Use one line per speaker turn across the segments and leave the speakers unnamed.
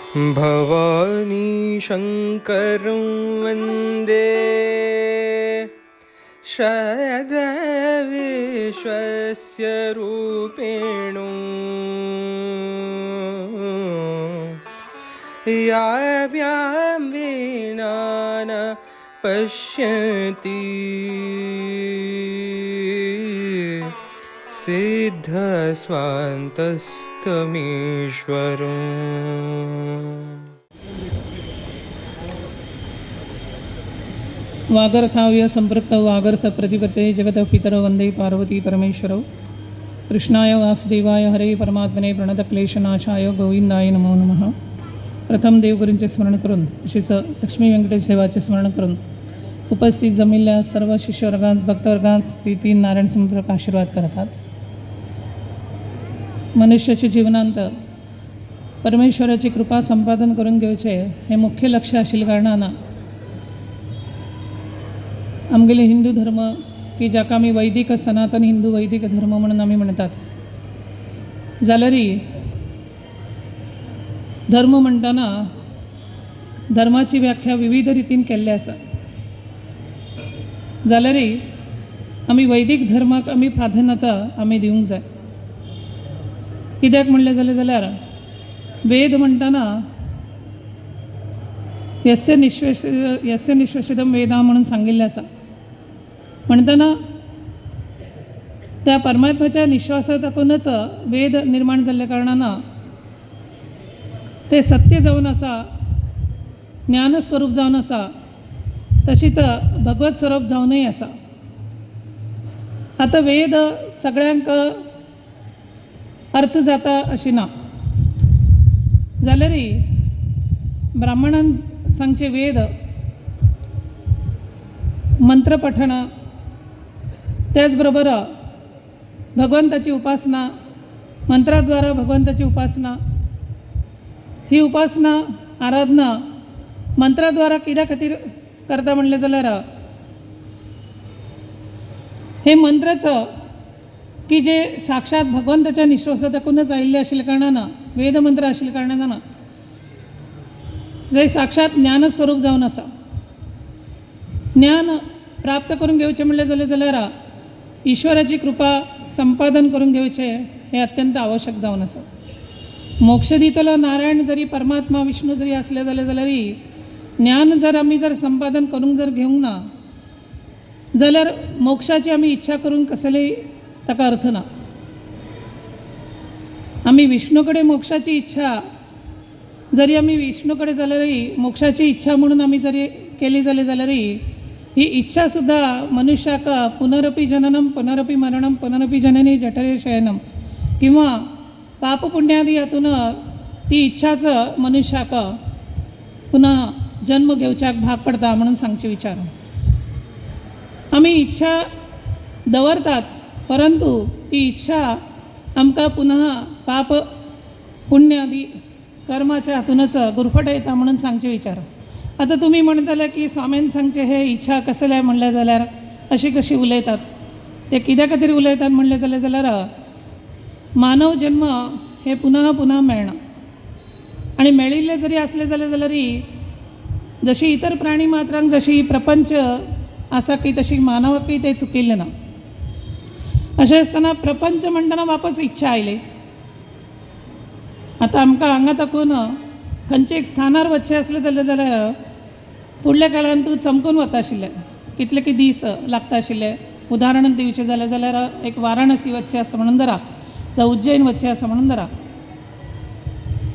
भवानी शङ्करं वन्दे शतविश्वस्य रूपिणो याभ्यां विना न पश्यति सिद्धस्वान्तस्तमीश्वरम्।
वागर्थाव्य संपृक्त वागर्थ प्रतिपते जगत पितरौ वंदे पार्वती परमेश्वरौ। कृष्णाय वासुदेवाय हरे परमात्मने प्रणतक्लेशनाशाय गोविंदाय नमो नमः. प्रथम देवगुरूंचे स्मरण करून तसेच लक्ष्मी व्यंकटेश देवाचे स्मरण करून उपस्थित जमलेल्या सर्व शिष्यवर्गांस भक्तवर्गांस प्रीती नारायण समर्पक आशीर्वाद करतात. मनुष्याच्या जीवनांत परमेश्वराची कृपा संपादन करून घेवचे हे मुख्य लक्ष्य आशिल्ल्या कारणानं आमगेले हिंदू धर्म की जाका आमी वैदिक सनातन हिंदू वैदिक धर्म म्हणून आमी म्हणतात. जाल्यारय धर्म म्हणटाना धर्माची व्याख्या विविध रितीन केल्ली आसा. जाल्यारय आमी वैदिक धर्माक आमी प्राधान्यता आमी दिवंक जाय. कित्याक म्हणलें जाल्यार वेद म्हणटाना यस्य निश्वसितम वेदा म्हणून सांगिल्लें आसा. म्हणटना त्या परमात्म्याच्या निश्वासातूनच वेद निर्माण जाल्ल्या कारणानं ते सत्य जावन आसा, ज्ञानस्वरूप जावन आसा, तशीच भगवत स्वरूप जावनय आसा. आता वेद सगळ्यांक अर्थ जाता अशी ना. जाल्यारय ब्राह्मणान सांगचे वेद मंत्र पठण त्याचबरोबर भगवंताची उपासना, मंत्राद्वारा भगवंताची उपासना, ही उपासना आराधना मंत्राद्वारा कित्या खातीर करता म्हणलें जाल्यार हे मंत्रच की जे साक्षात भगवंताच्या निश्वासातूनच आयिल्ले आशिल्ल्या कारणानं वेदमंत्र आशिल्ल्या कारणानं जे साक्षात ज्ञानस्वरूप जावन आसा. ज्ञान प्राप्त करून घेवचें म्हणलें जाल्यार ईश्वराची कृपा संपादन करून घेवचें हे अत्यंत आवश्यक जावन आसा. मोक्ष दितलो नारायण जरी परमात्मा विष्णू जरी असले जाल्यारय ज्ञान जर आमी संपादन करूंक जर घेवंक ना जाल्यार मोक्षाची आमी इच्छा करून कसलेय ताका अर्थ ना. आमी विष्णू कडेन मोक्षाची इच्छा जरी आमी विष्णू कडेन जाल्यारय मोक्षाची इच्छा म्हणून आमी जरी केली जाल्यारय ही इच्छा सुद्धा मनुष्याक पुनरपि जननम पुनरपि मरणम पुनरपि जननी जठरे शयनम किंवा पापपुण्यादी हातून ती इच्छाच मनुष्याक पुन्हा जन्म घेवच्याक भाग पडता म्हणून सांगचे विचार. आमी इच्छा दवरतात परंतु ती इच्छा आमकां पुन्हा पाप पुण्य आदी कर्माच्या हातूनच गुरफटयता म्हणून सांगचे विचार. आता तुम्ही म्हणताले की स्वामीन सांगचे हे इच्छा कसले म्हणले जाल्यार अशी कशी उलयतात. ते कित्या खातीर उलयतात म्हणले जाल्यार मानव जन्म हे पुन्हा पुन्हा मेळना आणि मेळिल्ले जरी असले जाल्यारय जशी इतर प्राणी मात्रांक जशी प्रपंच आसा की तशी मानवाकय ते चुकिल्ले ना. अशें आसतना प्रपंच म्हणटना वापस इच्छा आयली. आता आमकां हांगा ताकून खंयचे एक स्थानार वचचें असलें जाल्यार फुडल्या काळांत तूं चमकून वता आशिल्लें. कितले की दीस लागता आशिल्ले. उदाहरण दिवचें जाल्यार एक वाराणसी वचचें आसा म्हणून धरा, जावं उज्जैन वचचें आसा म्हणून धरा,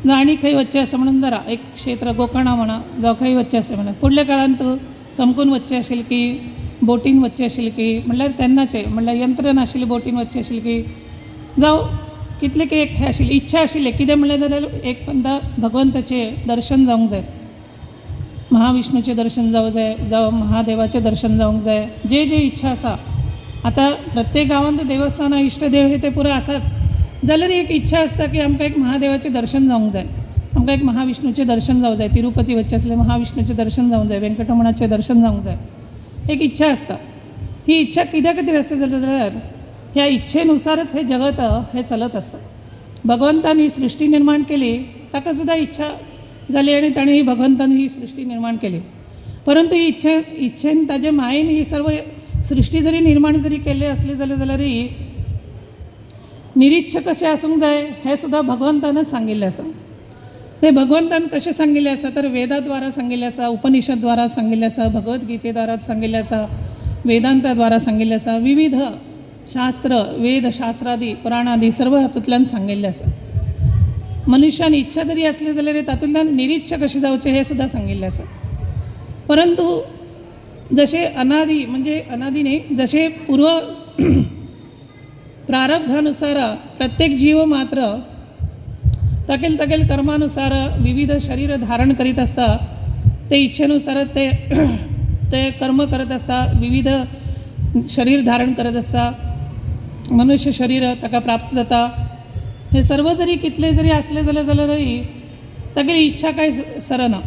जावं आनी खंय वचचें आसा म्हणून धरा, एक क्षेत्र गोकर्णा म्हणा जावं खंय वचचें आसा म्हणा. फुडल्या काळांत तूं चमकून वचचें आशिल्लें की बोटीन वचचें आशिल्लें की म्हणल्यार तेन्नाचें म्हणल्यार यंत्र नाशिल्लें बोटीन वचचें आशिल्लें की जावं कितले की एक हे आशिल्ली इच्छा आशिल्ली कितें म्हणलें जाल्यार एक एकदां भगवंताचें दर्शन जावंक जाय, महाविष्णूचें दर्शन जावंक जाय, जावं महादेवाचें दर्शन जावंक जाय. जे जे इच्छा आसा आता प्रत्येक गांवांत देवस्थानां इश्टदेव हे ते पुरो आसात जाल्यार एक इच्छा आसता की आमकां एक महादेवाचें दर्शन जावंक जाय, आमकां एक महाविष्णूचें दर्शन जावंक जाय, तिरुपती वचचें आसलें महाविष्णूचें दर्शन जावंक जाय, वेंकटरमणाचें दर्शन जावंक जाय. एक इच्छा आसता. ही इच्छा कित्या खातीर आसता जाल्यार ह्या इच्छेनुसारच हे जगत हे चलत असतं. भगवंतान ही सृष्टी निर्माण केली ताका सुद्धा इच्छा जाली आणि ताणें ही भगवंतान ही सृष्टी निर्माण केली. परंतु ही इच्छेन ताजे मायेन ही सर्व सृष्टी जरी निर्माण जरी केले असले जाल्यारय निरीच्छ कशें आसूंक जाय हें सुद्दां भगवंतानच सांगिल्लें आसा. ते भगवंतान कशें सांगिल्लें आसा तर वेदा द्वारा सांगिल्लें आसा, उपनिषद द्वारा सांगिल्लें आसा, भगवद्गीते द्वारा सांगिल्लें आसा, वेदांता द्वारा सांगिल्लें आसा, विविध शास्त्र वेद शास्त्रादी पुराणादी सर्व हातूंतल्यान सांगिल्लें आसा. मनुष्यान इच्छा जरी असली जाल्यार तातूंतल्यान निरीच्छ कशें जावचें हें सुद्दां सांगिल्लें आसा. परंतु जशे अनादी म्हणजे अनादी न्ही, जशे पूर्व प्रारब्धानुसार प्रत्येक जीव मात्र ताकेल ताकेल कर्मानुसार विविध शरीर धारण करीत असता. ते इच्छेनुसार ते ते कर्म करत असता, विविध शरीर धारण करत असता. मनुष्य शरीर ताका प्राप्त जाता. हे सर्व जरी कितले जरी असले जाल्यारय तागेली इच्छा काय सरना.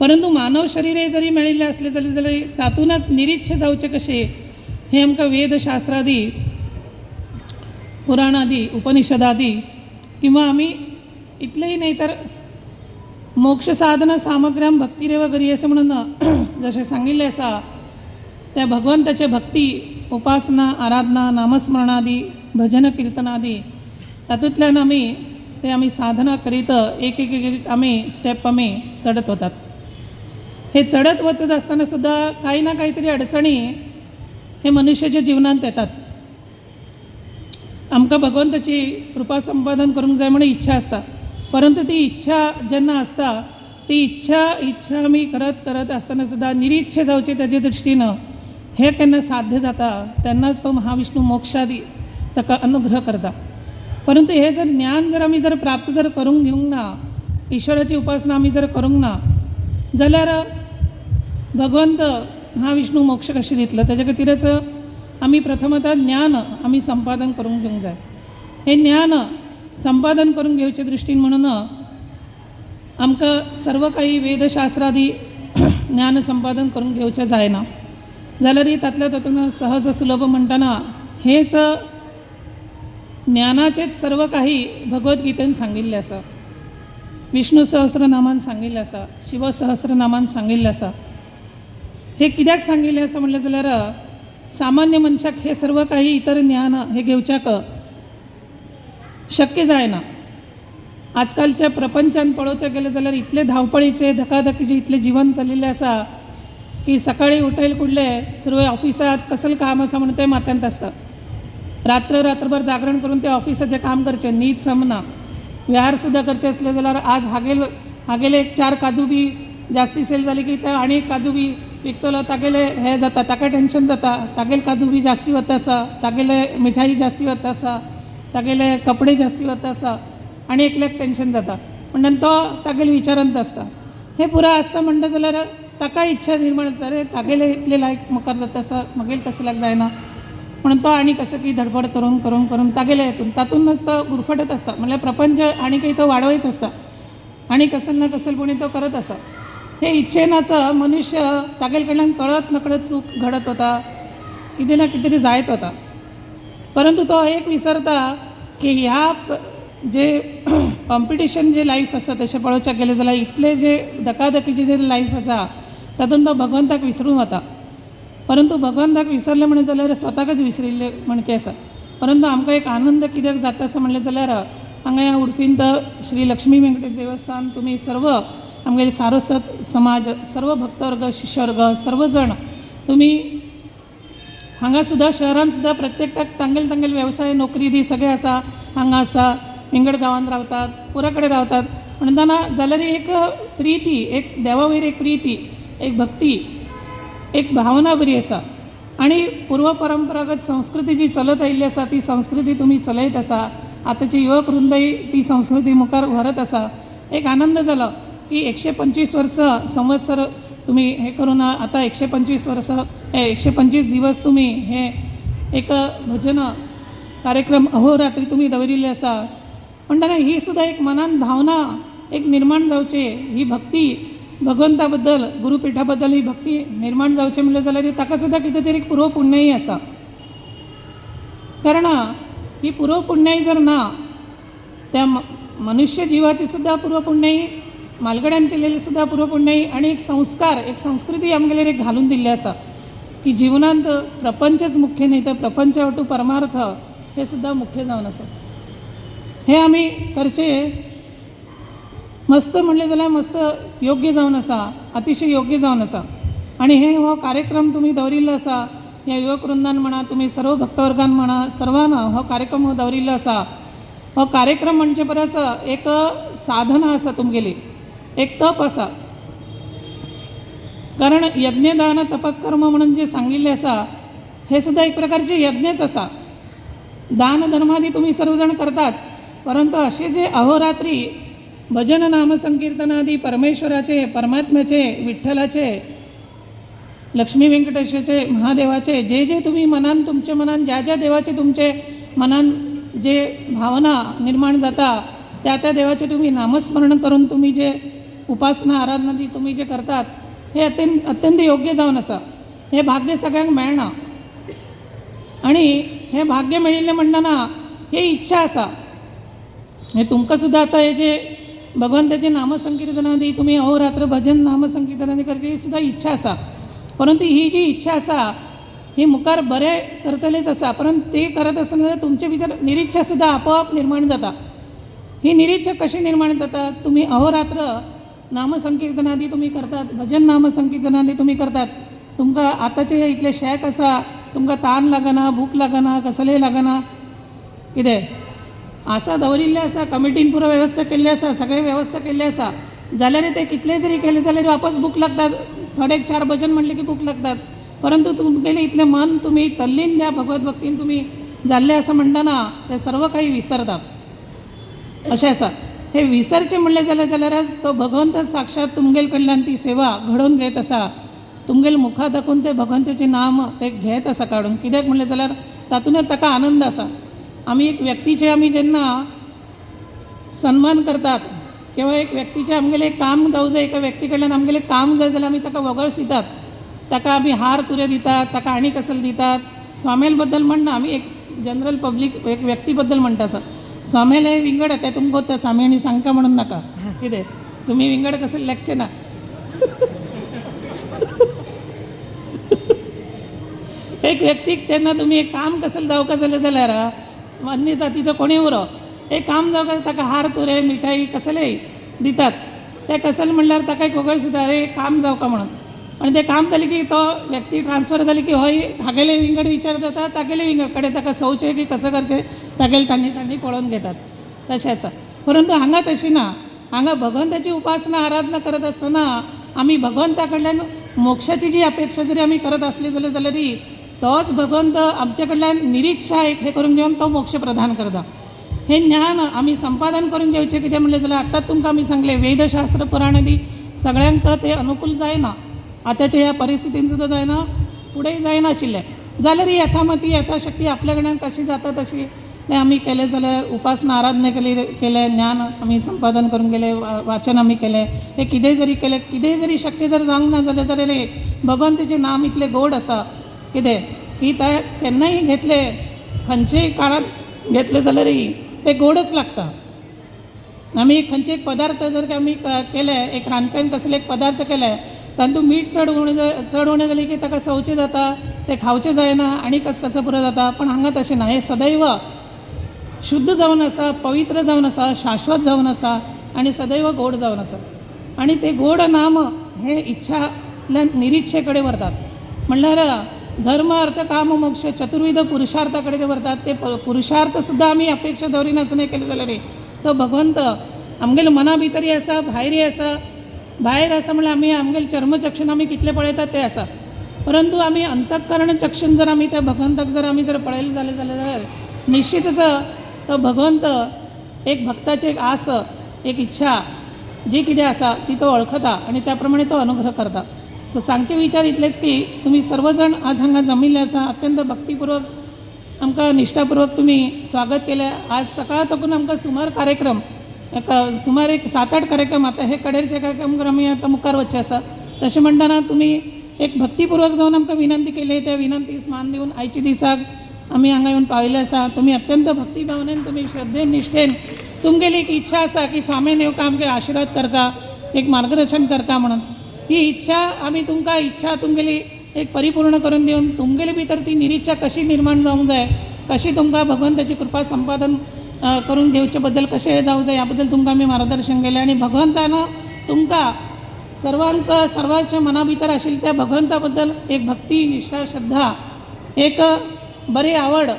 परंतु मानव शरीर जरी मेळिल्लें असले जाल्यार तातूंतच निरीच्छ जावचें कशें हें आमकां वेदशास्त्रादी पुराणादी उपनिषदादी किंवा आमी इतलेंय न्ही तर मोक्ष साधना सामग्र्यां भक्तिरेव गरीयसे म्हणून जशें सांगिल्लें आसा त्या भगवंताचे भक्ती उपासना आराधना नामस्मरणादी भजन कीर्तनादी तातूंतल्यान आमी साधना करीत एक एक एक आमी स्टेप आमी चडत वतात. हे चढत वचत असताना सुद्धा काही ना काहीतरी अडचणी हे मनुष्याच्या जीवनात येतात. आमकां भगवंताची कृपा संपादन करूंक जाय म्हणून इच्छा असता. परंतु ती इच्छा जेन्ना असता ती इच्छा आमी करत करत असताना सुद्धा निरीच्छ जावचे ताजे दृश्टीन हे केन्ना साध्य जाता तेन्नाच तो महाविष्णू मोक्षादी ताका अनुग्रह करता. परंतु हे जर ज्ञान जर आमी जर प्राप्त जर करूंक घेवंक ना, ईश्वराची उपासना आमी जर करूंक ना जाल्यार भगवंत महाविष्णू मोक्ष कशें दितलो. तेजे खातीरच आमी प्रथमतः ज्ञान आमी संपादन करूंक घेवंक जाय. हे ज्ञान संपादन करून घेवचे दृश्टीन म्हणून आमकां सर्व काही वेदशास्त्रादी ज्ञान संपादन करून घेवचें जायना जाल्यार तातल्या तातूंत सहज सुलभ म्हणटाना हेच ज्ञानाचेच सर्व काही भगवद्गीतेन सांगिल्लें आसा, विष्णू सहस्रनामान सांगिल्लें आसा, शिव सहस्रनामान सांगिल्लें आसा. हे कित्याक सांगिल्लें आसा म्हणलें जाल्यार सामान्य मनशाक हे सर्व काही इतर ज्ञान हे घेवच्याक शक्य जायना. आजकालच्या प्रपंचान पळोवचें गेलें जाल्यार इतले धांवपळीचे धकाधकीचे इतले जीवन चलिल्लें आसा की सकाळी उठयले कुडले सर्व ऑफिसां आज कसलें काम आसा म्हणून ते माथ्यांत आसता. रात्रभर जागरण करून ते ऑफिसाचें काम करचें न्हीद समना. वेहार सुद्दां करचें आसलें जाल्यार आज हागेले एक 4 काजू बी जास्ती सेल जाली की ते आनी एक काजू बी विकतलो तागेले हे जाता, ताका टेन्शन जाता. तागेले काजू बी जास्ती वता आसा, तागेले मिठाई जास्ती वता आसा, तागेले कपडे जास्ती वता आसा आनी एकल्याक टेन्शन जाता म्हणून तो तागेले विचारांत आसता. हे पुरो आसता म्हणटा जाल्यार ताका इच्छा निर्माण जाता, रे तागेले इतले लायक मुखार जाता आसा म्हगेले कसल्याक जायना म्हणून तो आनी कसो की धडपड करून करून करून तागेले हितून तातूंतच तो गुरफटत आसता. म्हणल्यार प्रपंच आनी काही तो वाडवयत आसता आनी कसले ना कसलपणी तो करत आसा. हे इच्छेनाच मनुष्य तागेले कडल्यान कळत नकळत चूक घडत होता, कितें ना कितें तरी जायत होता. परंतु तो एक विसरता की ह्या जे कॉम्पिटिशन जे लायफ आसा तशें पळोवचें गेलें जाल्यार इतले जे धकाधकीचे जे लायफ आसा तातूंत तो भगवंताक विसरून वता. परंतु भगवंताक विसरले म्हणत जाल्यार स्वताकच विसरिल्ले म्हणचे आसा. परंतु आमकां एक आनंद कित्याक जाता असं म्हणलें जाल्यार हांगा ह्या उडपींत श्री लक्ष्मी वेंकटेश देवस्थान तुमी सर्व आमगेले सारस्वत समाज सर्व भक्तवर्ग शिष्यवर्ग सर्व जण तुमी हांगा सुद्दां शहरान सुद्दां प्रत्येकाक तांगेले वेवसाय नोकरी दी सगळे आसा. हांगा आसा विंगड गांवांत रावतात, पुरा कडेन रावतात म्हणटना जाल्यार एक प्रिती, एक देवा वयर एक प्रिती, एक भक्ती, एक भावना बरी आसा. आनी पूर्व परंपरागत संस्कृती जी चलत आयिल्ली आसा ती संस्कृती तुमी चलयत आसा. आतांची युवक वृंदय ती संस्कृती मुखार व्हरत आसा. एक आनंद जालो की 125 वर्स संवत्सर तुम्ही हे करून आता 125 वर्स 125 दिवस तुम्ही हे एक भजन कार्यक्रम अहोरात्री तुम्ही दवरिल्ले आसा म्हणटना ही सुद्धा एक मनान भावना एक निर्माण जावचे, ही भक्ती भगवंता बद्दल गुरुपीठा बद्दल ही भक्ती निर्माण जावचे म्हणले जाल्यार ताका सुद्धा कितें तरी पूर्व पुण्याई आसा. कारण ही पूर्व पुण्याई जर ना त्या मनुष्य जीवाची सुद्धा पूर्व पुण्याई मालगड्यान केलेले सुद्धा पुरोपुण्य आणि एक संस्कार एक संस्कृती आमगेले एक घालून दिल्ली आसा की जीवनांत प्रपंचच मुख्य नाही तर प्रपंच वटू परमार्थ हे सुद्धा मुख्य जावन आसा. हे आमी करचे मस्त म्हणले जाल्यार मस्त योग्य जावन आसा, अतिशय योग्य जावन आसा. आणि हे हो कार्यक्रम तुम्ही दवरिल्लो आसा, ह्या युवक वृंदान म्हणा, तुम्ही सर्व भक्तवर्गान म्हणा, सर्वांना हो कार्यक्रम हो दवरिल्लो आसा. हो कार्यक्रम म्हणजे परस एक साधना आसा तुमगेली, एक तप आसा. कारण यज्ञदान तपकर्म म्हणून जे सांगिल्लें आसा हे सुद्धा एक प्रकारचे यज्ञच आसा. दान धर्मादी तुम्ही सर्वजण करतात, परंतु असे जे अहोरात्री भजन नाम संकीर्तनादी परमेश्वराचे, परमात्म्याचे, विठ्ठलाचे, लक्ष्मी व्यंकटेशाचे, महादेवाचे जे जे तुम्ही मनान तुमच्या मनान ज्या ज्या देवाचे तुमचे मनान जे भावना निर्माण जाता त्या त्या देवाचे तुम्ही नामस्मरण करून तुम्ही जे उपासना आराधना ती तुम्ही जे करतात हे अत्यंत योग्य जावन आसा. हे भाग्य सगळ्यांक मेळना आणि हे भाग्य मेळिल्लें म्हणटना हे इच्छा आसा. हे तुमकां सुद्दां आतां हे जे भगवंताचे नामसंकीर्तनादी तुम्ही अहोरात्र भजन नामसंकीर्तनादी करचे ही सुद्धा इच्छा आसा. परंतु ही जी इच्छा आसा ही मुखार बरे करतलेच आसा, परंतु ते करत आसतना तुमचे भितर निरीच्छा सुद्धा आपोआप निर्माण जाता. ही निरीच्छा कशी निर्माण जाता? तुम्ही अहोरात्र नामसंकीर्तनादी तुम्ही करतात, भजन नामसंकीर्तनादी तुम्ही करतात, तुमकां आतांचे इतले शेक आसा, तुमकां ताण लागना, भूक लागना, कसलेय लागना, कितें आसा दवरिल्लें आसा, कमिटीन पुरो वेवस्था केल्ली आसा, सगळे वेवस्था केल्ली आसा, जाल्यार ते कितले जरी केले जाल्यार वापस भूक लागतात. थोडे 4 भजन म्हणले की भूक लागतात. परंतु तुमगेले इतले मन तुम्ही तल्लीन त्या भगवत भक्तीन तुम्ही जाल्ले असं म्हणटाना ते सर्व काही विसरतात. अशें आसा. हे विसरचे म्हणले जाल्यारच तो भगवंत साक्षात तुमगेल कडल्यान ती सेवा घडोवन घेत आसा. तुमगेल मुखार दाखवून ते भगवंताचे नाम ते घेत आसा काडून. कित्याक म्हणले जाल्यार तातूंतच ताका आनंद आसा. आमी एक व्यक्तीचे आमी जेन्ना सन्मान करतात किंवा एक व्यक्तीचे आमगेले काम जावं जाय, एका व्यक्ती कडल्यान आमगेले काम जाय जाल्यार आमी ताका वगळसितात, ताका आमी हार तुरे दितात, ताका आनी कसले दितात. स्वामेल बद्दल म्हणना आमी एक जनरल पब्लीक एक व्यक्ती बद्दल म्हणटा आसा. स्वामेल हे विंगड ते तुमकां त्या स्वामिणी सांगता म्हणून नाका, कितें तुमी विंगड कसले लेखचे ना. एक व्यक्तीक तेन्ना तुमी एक काम कसलें जावका जालें जाल्यार अन्य जातीचो कोणीय उरो एक काम जावका ताका हार तुरे मिठाई कसलेय दितात. ते कसले म्हणल्यार ताका कोगळ सुद्दां अरे काम जावका म्हणून. आणि ते काम जालें की तो व्यक्ती ट्रान्सफर जाली की हय हागेले विंगड विचार जाता, तागेले विंगड कडेन ताका सवचे की कसं करचें तागेले तांणी पळोवन घेतात. तशें आसा. परंतु हांगा तशी ना. हांगा भगवंताची उपासना आराधना करत आसतना आमी भगवंता कडल्यान मोक्षाची जी अपेक्षा जरी आमी करत आसली जाल्यार तोच भगवंत आमचे कडल्यान निरीक्षा एक हे करून घेवन तो मोक्ष प्रदान करता. हे ज्ञान आमी संपादन करून घेवचें. कितें म्हणलें जाल्यार आतांच तुमकां आमी सांगलें वेदशास्त्र पुराण आदी सगळ्यांक ते अनुकूल जायना. आतांच्या ह्या परिस्थितीन सुद्दां जायना, फुडेंय जायनाशिल्लें. जाल्यार ही यथामती यथाशक्ती आपल्या कडल्यान कशी जाता तशी तें आमी केलें जाल्यार उपासना आराधना केलें, ज्ञान आमी संपादन करून गेले, वाचन आमी केलें, हे कितेंय जरी केलें, कितेंय जरी शक्य जर जावंक ना जाल्यार भगवंताचें नाम इतलें गोड आसा. कितें की केन्नाय घेतलें, खंयचेय काळांत घेतलें जाल्यारय ते गोडच लागता. आमी खंयचे एक पदार्थ जर आमी केले, एक रांदपेन कसले एक पदार्थ केले, तातूंत मीठ चड उणें जालें की ताका सवचें जाता, ते खावचें जायना आनी कसो पुरो जाता. पण हांगा तशें ना. हे सदैव शुद्ध जावन आसा, पवित्र जावन आसा, शाश्वत जावन आसा आनी सदैव गोड जावन आसा. आनी ते गोड नाम हे इच्छांतल्यान निरीक्षे कडेन व्हरतात. म्हणल्यार धर्म अर्थ काम मोक्ष चतुर्विध पुरुषार्था कडेन ते व्हरतात. ते पुरुषार्थ सुद्दां आमी अपेक्षा दवरिनासतना केले जाल्यार तो भगवंत आमगेल्या मना भितरय आसा, भायरय आसा. भायर आसा म्हणल्यार आमी आमगेले चर्मचक्षून आमी कितले पळयतात ते आसा. परंतु आमी अंतःकरण चक्षून जर आमी त्या भगवंताक जर आमी जर पळयलें जाल्यार निश्चितच तो भगवंत एक भक्ताची एक आस, एक इच्छा जी कितें आसा ती तो वळखता आनी त्या प्रमाणे तो अनुग्रह करता. सो सांगचे विचार इतलेच की तुम्ही सर्वजण आज हांगा जमिल्ले आसा. अत्यंत भक्तीपूर्वक आमकां निश्ठापूर्वक तुम्ही स्वागत केलें. आज सकाळ तकून आमकां सुमार एक 7-8 कार्यक्रम आता हे कडेरचे कार्यक्रम करून आमी आतां मुखार वच्चे आसा. तशें म्हणटना तुमी एक भक्तीपूर्वक जावन आमकां विनंती केली, त्या विनंतीक मान दिवन आयच्या दिसाक आमी हांगा येवन पाविल्ले आसा. तुमी अत्यंत भक्ती भावनेन तुमी श्रद्धेन निश्ठेन तुमगेली एक इच्छा आसा की स्वामीन येवका आमकां आशिर्वाद करता एक मार्गदर्शन करता म्हणून ही इच्छा आम्ही तुमकां इच्छा तुमगेली एक परिपूर्ण करून देऊन तुमगेली भितर ती निरीच्छा कशी निर्माण जावंक जाय, कशी तुमकां भगवंताची कृपा संपादन करून घेवचे बद्दल कशें जावंक जाय ह्या बद्दल तुमकां आमी मार्गदर्शन केलें आणि भगवंतानं तुमकां सर्वांच्या मना भितर आशिल्ल्या त्या भगवंता बद्दल एक भक्ती, निष्ठा, श्रद्धा, एक बरी आवड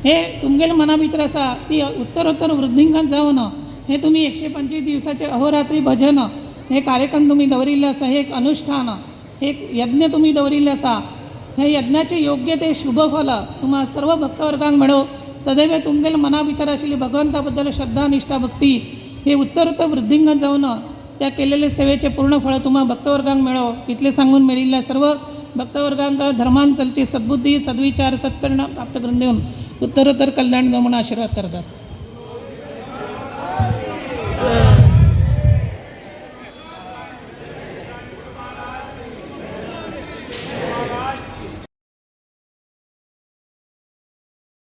हे तुमगेल्या मना भितर आसा ती उत्तरोत्तर वृद्धींगत जावन हे तुम्ही 125 दिवसाचे अहोरात्री भजन हे कार्यक्रम तुम्ही दवरिल्ले आसा, हे एक अनुष्ठान, एक यज्ञ तुम्ही दवरिल्ले आसा, हे यज्ञाचे योग्य ते शुभफल तुम्हा सर्व भक्तवर्गांक मेळो, सदैव तुमगेल्या मना भितर आशिल्ली भगवंता बद्दल श्रद्धा, निष्ठा, भक्ती हे उत्तरोत्तर वृद्धींगत जावन त्या केलेले सेवेचे पूर्ण फळ तुम्हा भक्तवर्गांक मेळो इतले सांगून मेळिल्ल्या सर्व भक्तवर्गांक धर्मान चलची सद्बुद्धी, सद्विचार, सत्परिणाम प्राप्त करून देऊन उत्तरोत्तर कल्याण जावं म्हणून आशीर्वाद करतात.